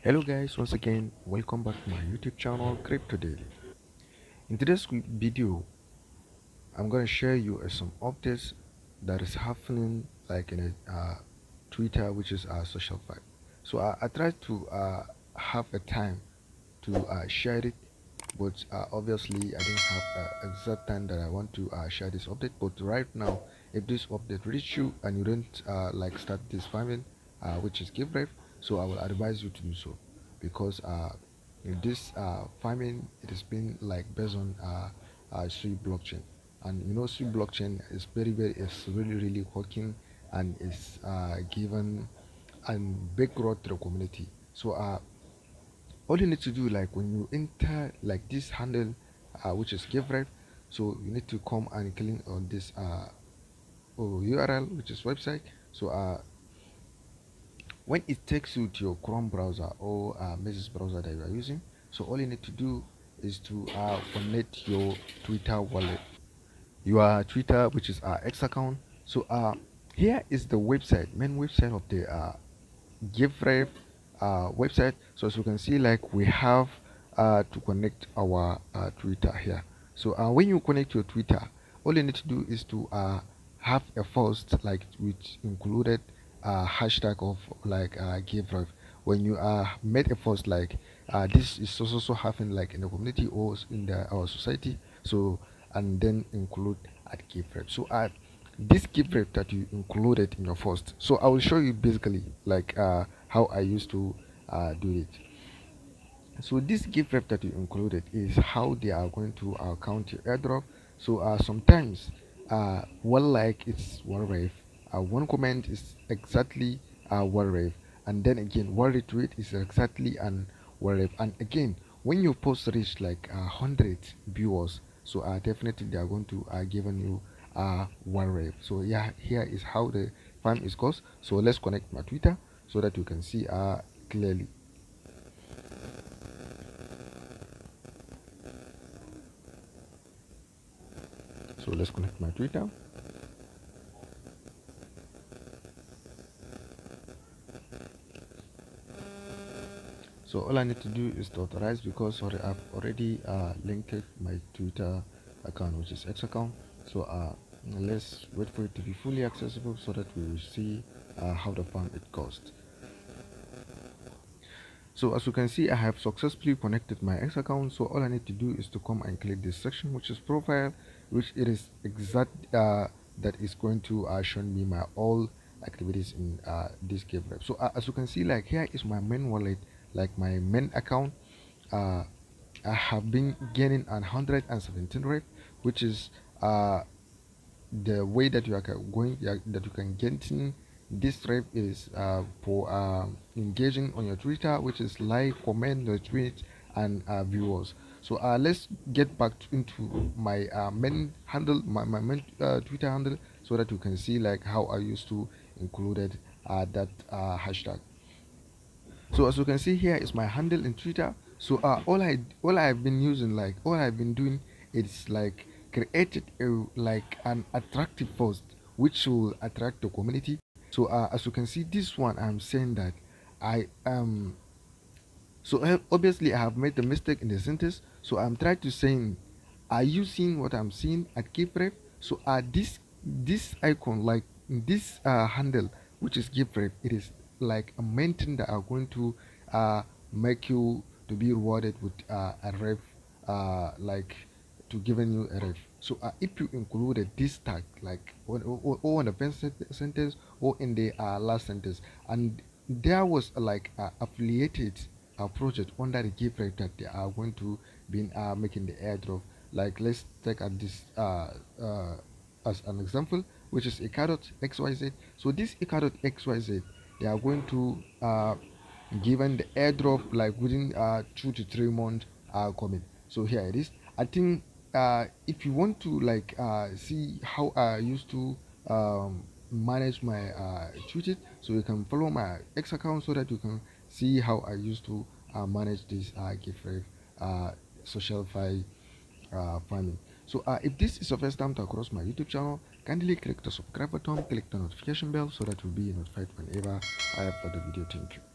Hello guys, once again welcome back to my YouTube channel Crypto Daily. In today's video I'm gonna share you some updates that is happening like in a Twitter, which is SocialFI. So I tried to have a time to share it, but obviously I didn't have exact time that I want to share this update. But right now, if this update reach you and you don't like start this farming, which is GiveRep, so I will advise you to do so, because in this farming it has been like based on Sui blockchain, and you know Sui blockchain is is really working, and is given and big growth to the community. So all you need to do, like when you enter like this handle, which is GiveRep, so you need to come and click on this URL, which is website. So when it takes you to your Chrome browser or Mrs browser that you are using, so all you need to do is to connect your Twitter wallet, your Twitter, which is our X account. So here is the website, main website of the GiveRep website. So as you can see, like we have to connect our Twitter here. So when you connect your Twitter, all you need to do is to have a post like which included hashtag of like GiveRep. When you made a post like this is also happening like in the community or in our society, so and then include at GiveRep. So this GiveRep that you included in your post, so I will show you basically like how I used to do it. So this GiveRep that you included is how they are going to count your airdrop. So sometimes one like it's one rave, one comment is exactly one rave, and then again one retweet is exactly an one rave, and again when your post reach like 100 viewers, so definitely they are going to given you one rave. So yeah, here is how the farm is goes. So let's connect my Twitter so that you can see clearly. So let's connect my Twitter. So all I need to do is to authorize, because sorry, I've already linked my Twitter account, which is X account. So let's wait for it to be fully accessible so that we will see how the farm it costs. So as you can see, I have successfully connected my X account. So all I need to do is to come and click this section, which is profile, which it is exact that is going to show me my all activities in this GiveRep. So as you can see, like here is my main wallet, like my main account. I have been gaining 117 rep, which is the way that you are that you can get in this rep is for engaging on your Twitter, which is like, comment, retweet, and viewers. So let's get back into my main handle, my main Twitter handle, so that you can see like how I used to included that hashtag. So as you can see, here is my handle in Twitter. So all I've been using, like all I've been doing is like created a like an attractive post which will attract the community. So as you can see, this one I'm saying that I so obviously I have made the mistake in the sentence. So I'm trying to saying, are you seeing what I'm seeing at GiveRep? So this icon, like this handle, which is GiveRep, it is like a main thing that are going to make you to be rewarded with a ref, like to giving you a ref. So if you included this tag, like or in the first sentence or in the last sentence, and there was like affiliated project under the GiveRep that they are going to be making the airdrop. Like let's take at this as an example, which is Ika.xyz. So this Ika.xyz, they are going to given the airdrop like within 2 to 3 months coming. So here it is. I think if you want to like see how I used to manage my tweeted, so you can follow my X account so that you can see how I used to manage this GiveRep SocialFI farming. So if this is your first time to across my YouTube channel, kindly click the subscribe button, click the notification bell so that you'll be notified whenever I upload a video. Thank you.